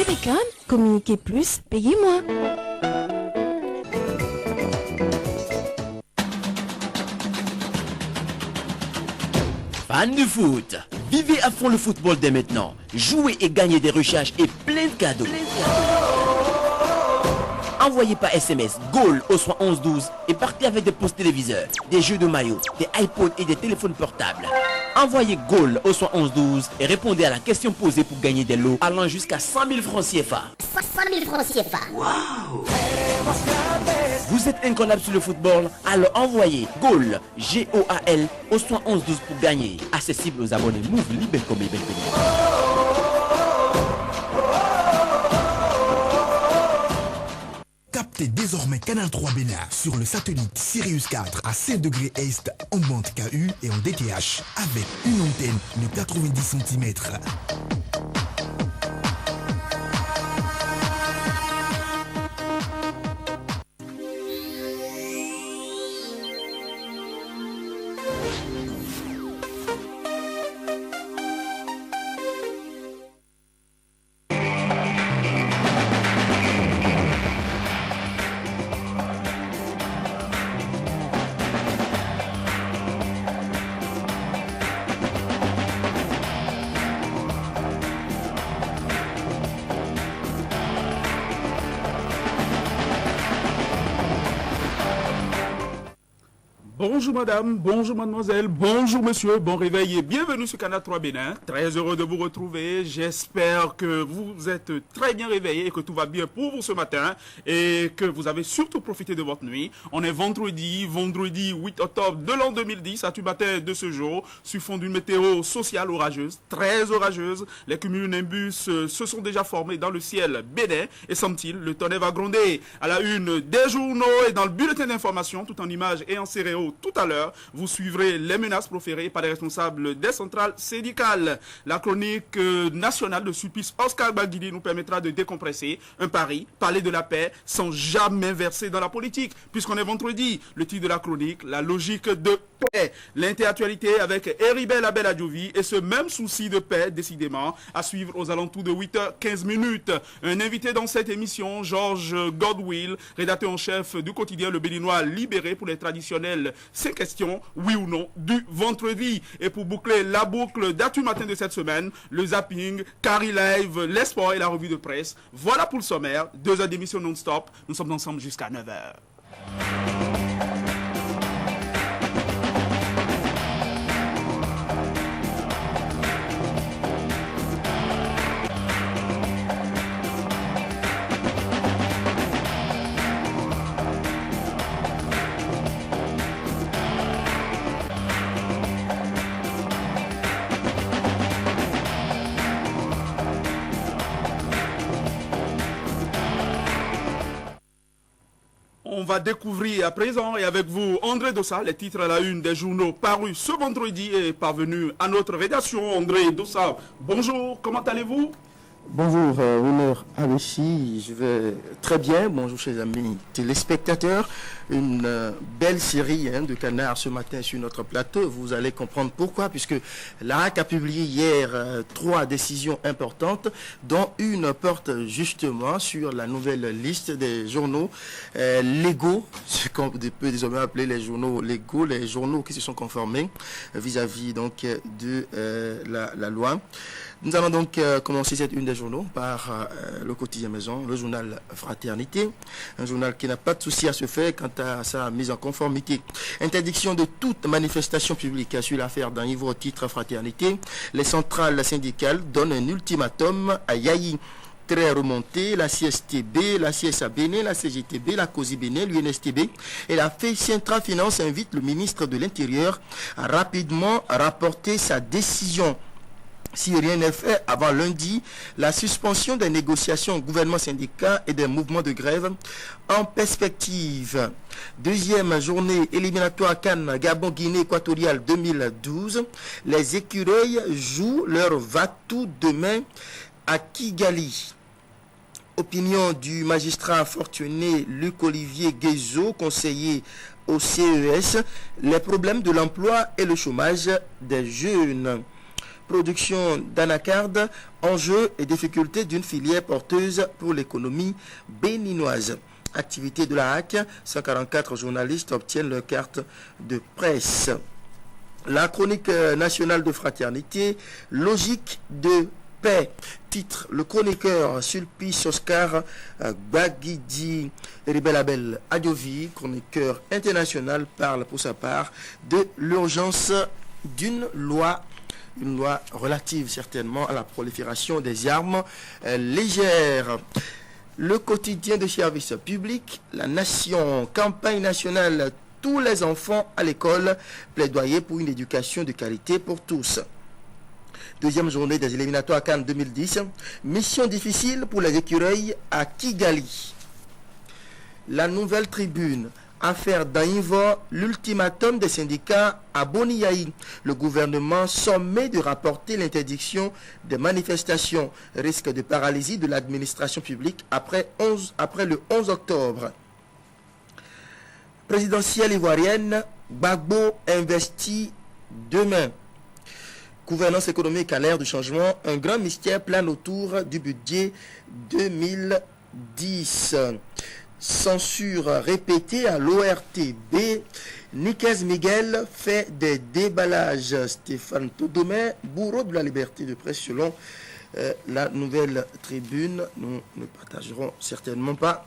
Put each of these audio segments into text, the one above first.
Télécom, communiquez plus, payez moins. Fans de foot, vivez à fond le football dès maintenant. Jouez et gagnez des recharges et plein de cadeaux. Envoyez par SMS GOAL au 7112 et partez avec des postes téléviseurs, des jeux de maillot, des iPods et des téléphones portables. Envoyez GOAL au 7112 et répondez à la question posée pour gagner des lots allant jusqu'à 100 000 francs CFA. 100 000 francs CFA. Wow. Vous êtes incollable sur le football, alors envoyez GOAL, G-O-A-L, au 7112 pour gagner. Accessible aux abonnés Move, Libercom et Belpédic. Captez désormais Canal 3 Bénin sur le satellite Sirius 4 à 7 degrés Est en bande KU et en DTH avec une antenne de 90 cm. Bonjour madame, bonjour mademoiselle, bonjour monsieur, bon réveil et bienvenue sur Canal 3 Bénin. Très heureux de vous retrouver, j'espère que vous êtes très bien réveillés et que tout va bien pour vous ce matin et que vous avez surtout profité de votre nuit. On est vendredi 8 octobre de l'an 2010, à tout matin de ce jour, sur fond d'une météo sociale orageuse, très orageuse. Les cumulonimbus se sont déjà formés dans le ciel bénin et semble-t-il, le tonnerre va gronder à la une des journaux et dans le bulletin d'information, tout en images et en stéréo. Tout à l'heure, vous suivrez les menaces proférées par les responsables des centrales syndicales. La chronique nationale de Sulpice Oscar Baguili nous permettra de décompresser un pari, parler de la paix sans jamais verser dans la politique. Puisqu'on est vendredi, le titre de la chronique, la logique de paix. L'interactualité avec Heribel Abel Adjovi et ce même souci de paix, décidément, à suivre aux alentours de 8h15. Un invité dans cette émission, Georges Godwill, rédacteur en chef du quotidien Le Béninois Libéré pour les traditionnels 5 questions, oui ou non, du vendredi. Et pour boucler la boucle d'Actu Matin de cette semaine, le zapping, Carrie Live, les sports et la revue de presse. Voilà pour le sommaire, 2 heures d'émission non-stop. Nous sommes ensemble jusqu'à 9h. On va découvrir à présent et avec vous André Dossa, les titres à la une des journaux parus ce vendredi et parvenus à notre rédaction. André Dossa, bonjour, comment allez-vous? Bonjour, Honneur Abechi, je vais très bien. Bonjour chers amis téléspectateurs. Une belle série de canards ce matin sur notre plateau. Vous allez comprendre pourquoi, puisque l'ARAC a publié hier 3 décisions importantes, dont une porte justement sur la nouvelle liste des journaux légaux, ce qu'on peut désormais appeler les journaux légaux, les journaux qui se sont conformés vis-à-vis donc de la loi. Nous allons donc commencer cette une des journaux par le quotidien Maison, le journal Fraternité, un journal qui n'a pas de souci à se faire quant à sa mise en conformité. Interdiction de toute manifestation publique sur l'affaire d'un livre au titre Fraternité. Les centrales syndicales donnent un ultimatum à Yayi. Très remonté, la CSTB, la CSA Bénin, la CGTB, la COSI Bénin, l'UNSTB et la Centra Finance invitent le ministre de l'Intérieur à rapidement rapporter sa décision. Si rien n'est fait avant lundi, la suspension des négociations gouvernement-syndicat et des mouvements de grève en perspective. Deuxième journée éliminatoire Cannes, Gabon-Guinée équatoriale 2012. Les écureuils jouent leur va-tout demain à Kigali. Opinion du magistrat fortuné Luc-Olivier Guézo, conseiller au CES, les problèmes de l'emploi et le chômage des jeunes. production d'anacarde, enjeux et difficultés d'une filière porteuse pour l'économie béninoise. Activité de la HAC, 144 journalistes obtiennent leur carte de presse. La chronique nationale de fraternité, logique de paix. Titre, le chroniqueur Sulpice Oscar Baguidi Ribelabel Adiovi, chroniqueur international, parle pour sa part de l'urgence d'une loi, une loi relative certainement à la prolifération des armes légères. Le quotidien de service public, la nation, campagne nationale, tous les enfants à l'école, plaidoyer pour une éducation de qualité pour tous. Deuxième journée des éliminatoires Cannes 2010, mission difficile pour les écureuils à Kigali. La nouvelle tribune, affaire d'Aïvo, l'ultimatum des syndicats à Boniaï. Le gouvernement sommé de rapporter l'interdiction des manifestations, risque de paralysie de l'administration publique après le 11 octobre. Présidentielle ivoirienne, Gbagbo investit demain. Gouvernance économique à l'ère du changement, un grand mystère plane autour du budget 2010. Censure répétée à l'ORTB. Nicaise Miguel fait des déballages. Stéphane Todomé, bourreau de la liberté de presse selon la nouvelle tribune. Nous ne partagerons certainement pas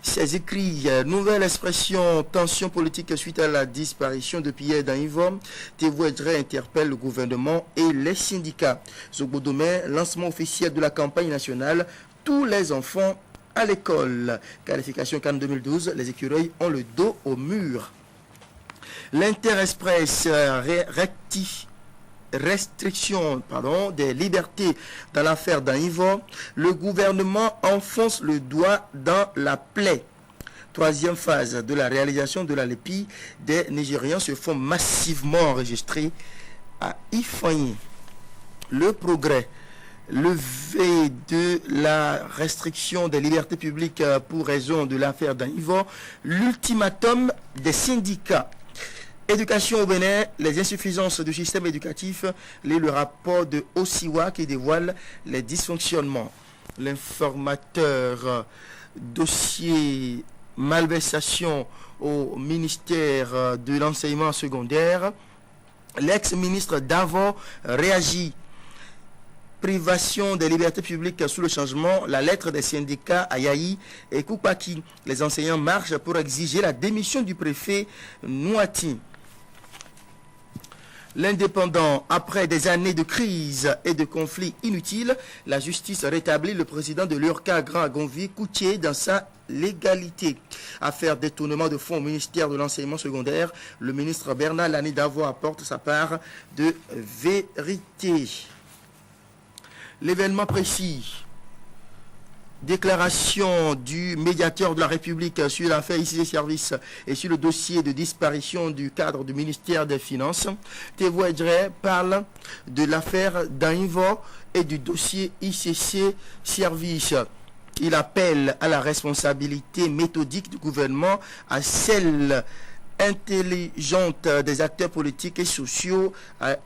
ces écrits. Nouvelle expression, tension politique suite à la disparition de Pierre Daïvo. Tévoudré interpelle le gouvernement et les syndicats. Zobodomé, lancement officiel de la campagne nationale. Tous les enfants à l'école. Qualification Cannes 2012, les écureuils ont le dos au mur. L'Interexpress restriction des libertés dans l'affaire d'Aïvo. Le gouvernement enfonce le doigt dans la plaie. Troisième phase de la réalisation de la LEPI, des Nigérians se font massivement enregistrer à Ifeanyi. Le progrès. Levé de la restriction des libertés publiques pour raison de l'affaire d'Aïvo, l'ultimatum des syndicats. Éducation au Bénin, les insuffisances du système éducatif, le rapport de Osiwa qui dévoile les dysfonctionnements. L'informateur dossier malversation au ministère de l'enseignement secondaire. L'ex-ministre Davon réagit. Privation des libertés publiques sous le changement, la lettre des syndicats à Yaï et Koupaki. Les enseignants marchent pour exiger la démission du préfet Nouati. L'Indépendant, après des années de crise et de conflits inutiles, la justice rétablit le président de l'URCA Grand Gonvi Koutié dans sa légalité. Affaire détournement de fonds au ministère de l'enseignement secondaire, le ministre Bernard Lani Davo apporte sa part de vérité. L'événement précis. Déclaration du médiateur de la République sur l'affaire ICC Service et sur le dossier de disparition du cadre du ministère des Finances. Tévoudré parle de l'affaire d'Aïvo et du dossier ICC Service. Il appelle à la responsabilité méthodique du gouvernement, à celle intelligente des acteurs politiques et sociaux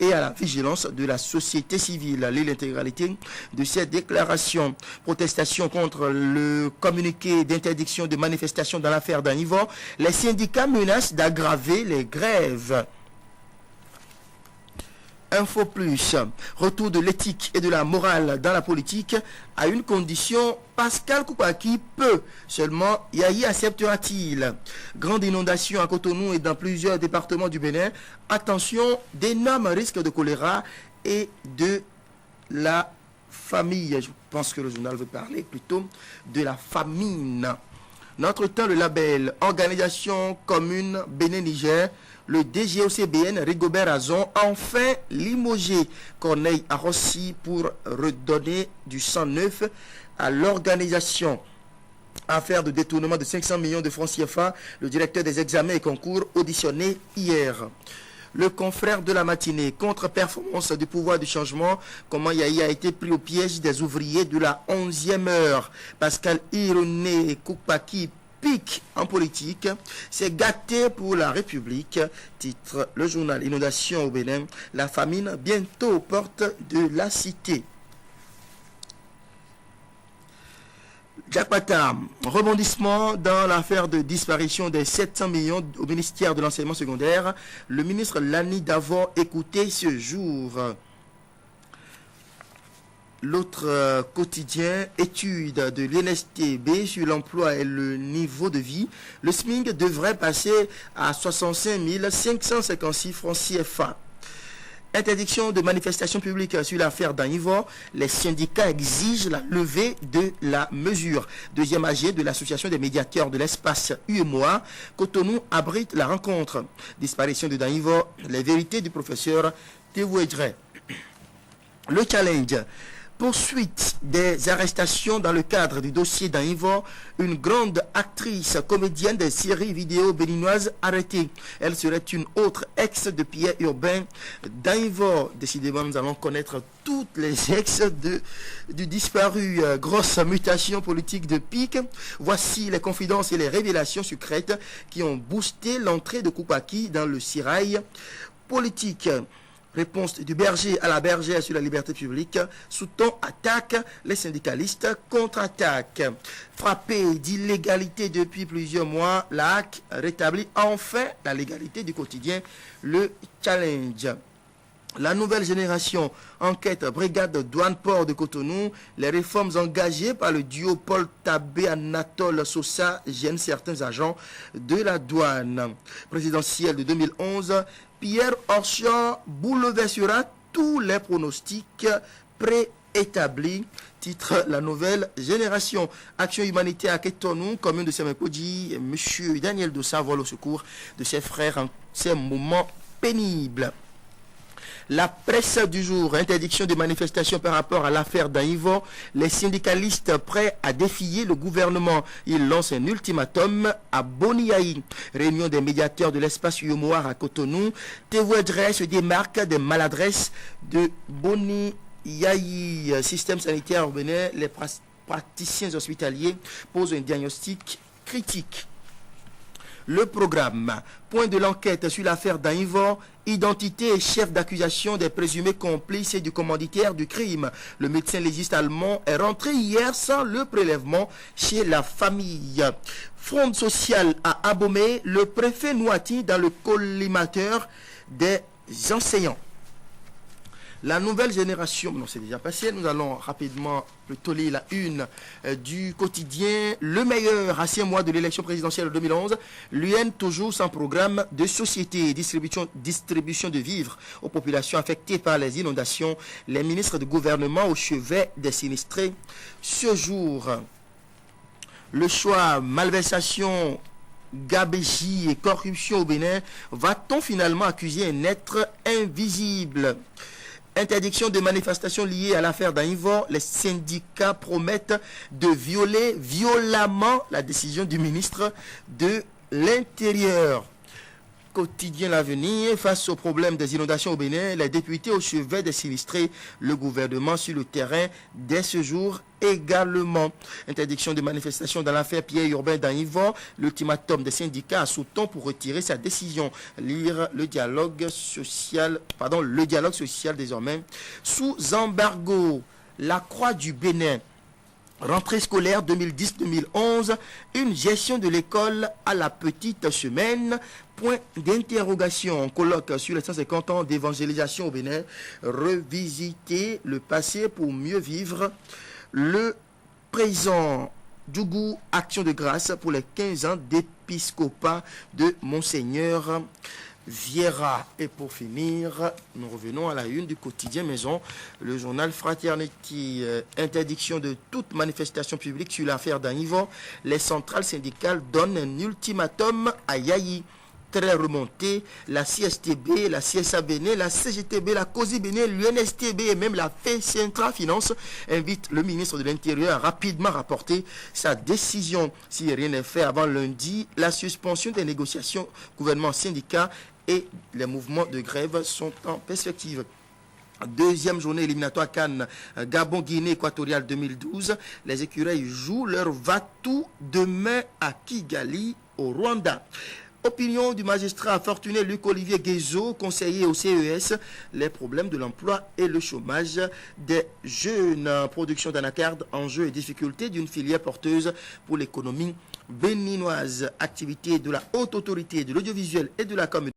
et à la vigilance de la société civile. L'intégralité de cette déclaration. Protestation contre le communiqué d'interdiction de manifestation dans l'affaire d'Aïvo. Les syndicats menacent d'aggraver les grèves. Info Plus, retour de l'éthique et de la morale dans la politique à une condition, Pascal Koupaki peut, seulement Yahi acceptera-t-il? Grande inondation à Cotonou et dans plusieurs départements du Bénin. Attention, d'énormes risques de choléra et de la famille. Je pense que le journal veut parler plutôt de la famine. Notre temps, le label Organisation commune Bénin-Niger. Le DGOCBN Rigobert Azon enfin limogé Corneille Arossi pour redonner du sang neuf à l'organisation. Affaire de détournement de 500 millions de francs CFA, le directeur des examens et concours auditionné hier. Le confrère de la matinée, contre-performance du pouvoir du changement, comment Yahi a été pris au piège des ouvriers de la 11e heure. Pascal Ironé Koupaki pique en politique, c'est gâté pour la République. Titre le journal Inondation au Bénin, la famine bientôt aux portes de la cité. Jack Patam, rebondissement dans l'affaire de disparition des 700 millions au ministère de l'enseignement secondaire. Le ministre Lani Davor écouté ce jour. L'autre quotidien, étude de l'INSTB sur l'emploi et le niveau de vie. Le SMIC devrait passer à 65 556 francs CFA. Interdiction de manifestation publique sur l'affaire d'Anivor. Les syndicats exigent la levée de la mesure. Deuxième AG de l'association des médiateurs de l'espace UEMOA. Cotonou abrite la rencontre. Disparition de Danivor. Les vérités du professeur Théouedre. Le challenge. Poursuite des arrestations dans le cadre du dossier d'Anivor, une grande actrice comédienne des séries vidéo béninoises arrêtée. Elle serait une autre ex de Pierre Urbain d'Anivor. Décidément, nous allons connaître toutes les ex du disparu. Grosse mutation politique de pique. Voici les confidences et les révélations secrètes qui ont boosté l'entrée de Koupaki dans le sérail politique. Réponse du berger à la bergère sur la liberté publique. Sous ton attaque, les syndicalistes contre-attaquent. Frappé d'illégalité depuis plusieurs mois, la HAC rétablit enfin la légalité du quotidien. Le challenge. La nouvelle génération enquête brigade douane-port de Cotonou. Les réformes engagées par le duo Paul Tabé-Anatole Sosa gênent certains agents de la douane. Présidentielle de 2011, Pierre Orchard bouleversera tous les pronostics préétablis. Titre la nouvelle génération. Action humanitaire à Cotonou, commune de Sémékodji. M. Daniel Dossa vole au secours de ses frères en ces moments pénibles. La presse du jour, interdiction de manifestation par rapport à l'affaire d'Anivor. Les syndicalistes prêts à défier le gouvernement. Ils lancent un ultimatum à Boniaï. Réunion des médiateurs de l'espace UEMOA à Cotonou. Théouedre se démarque des maladresses de Boniaï. Système sanitaire au Bénin, les praticiens hospitaliers posent un diagnostic critique. Le programme. Point de l'enquête sur l'affaire d'Anivor. Identité et chef d'accusation des présumés complices et du commanditaire du crime. Le médecin légiste allemand est rentré hier sans le prélèvement chez la famille. Fronde sociale à Abomey. Le préfet Nouati dans le collimateur des enseignants. La nouvelle génération, non c'est déjà passé, nous allons rapidement plutôt lire la une du quotidien. Le meilleur à 6 mois de l'élection présidentielle de 2011, l'UN toujours sans programme de société, distribution de vivres aux populations affectées par les inondations. Les ministres du gouvernement au chevet des sinistrés. Ce jour, le choix, malversation, gabegie et corruption au Bénin, va-t-on finalement accuser un être invisible ? Interdiction de manifestations liées à l'affaire d'Anivor. Les syndicats promettent de violer violemment la décision du ministre de l'Intérieur. Quotidien L'Avenir, face au problème des inondations au Bénin, les députés au chevet des sinistrés, le gouvernement sur le terrain dès ce jour également. Interdiction de manifestation dans l'affaire Pierre Urbain d'Anivor, l'ultimatum des syndicats à sous-ton pour retirer sa décision. Lire le dialogue social désormais sous embargo. La Croix du Bénin. Rentrée scolaire 2010-2011, une gestion de l'école à la petite semaine, point d'interrogation. Colloque sur les 150 ans d'évangélisation au Bénin, revisiter le passé pour mieux vivre le présent. Djougou, action de grâce pour les 15 ans d'épiscopat de Monseigneur Vieira. Et pour finir, nous revenons à la une du quotidien Maison, le journal Fraternity. Interdiction de toute manifestation publique sur l'affaire d'Anivor. Les centrales syndicales donnent un ultimatum à Yayi. Très remonté, la CSTB, la CSA Bénin, la CGTB, la COSI Bénin, l'UNSTB et même la FECENTRA Finance invitent le ministre de l'Intérieur à rapidement rapporter sa décision. Si rien n'est fait avant lundi, la suspension des négociations gouvernement-syndicat et les mouvements de grève sont en perspective. Deuxième journée éliminatoire Cannes, Gabon-Guinée équatoriale 2012. Les écureuils jouent leur va-tout demain à Kigali, au Rwanda. Opinion du magistrat Fortuné Luc-Olivier Guézo, conseiller au CES, les problèmes de l'emploi et le chômage des jeunes. Production d'anacarde, enjeux et difficultés d'une filière porteuse pour l'économie béninoise. Activité de la haute autorité de l'audiovisuel et de la communication.